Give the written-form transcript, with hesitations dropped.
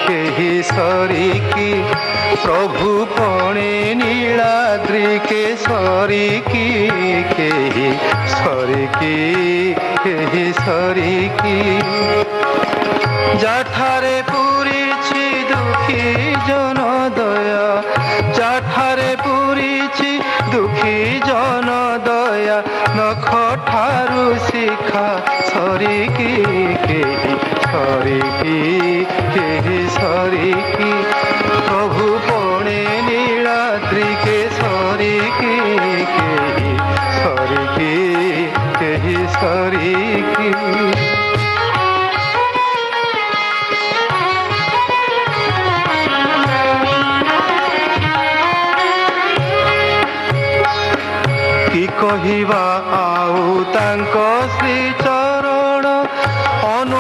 केही सरिकी प्रभु पणे नीलाद्रि के सरिकी केही सरिकी जाठारे पूरीछि दुखी जन दया जाठारे पूरीछि दुखी जन दया नख ठारू शिखा सरिकी केही सरिकी प्रभु पणे नीलाद्रि के सरिकी केही सरिकी कि कहिबा आउ तांको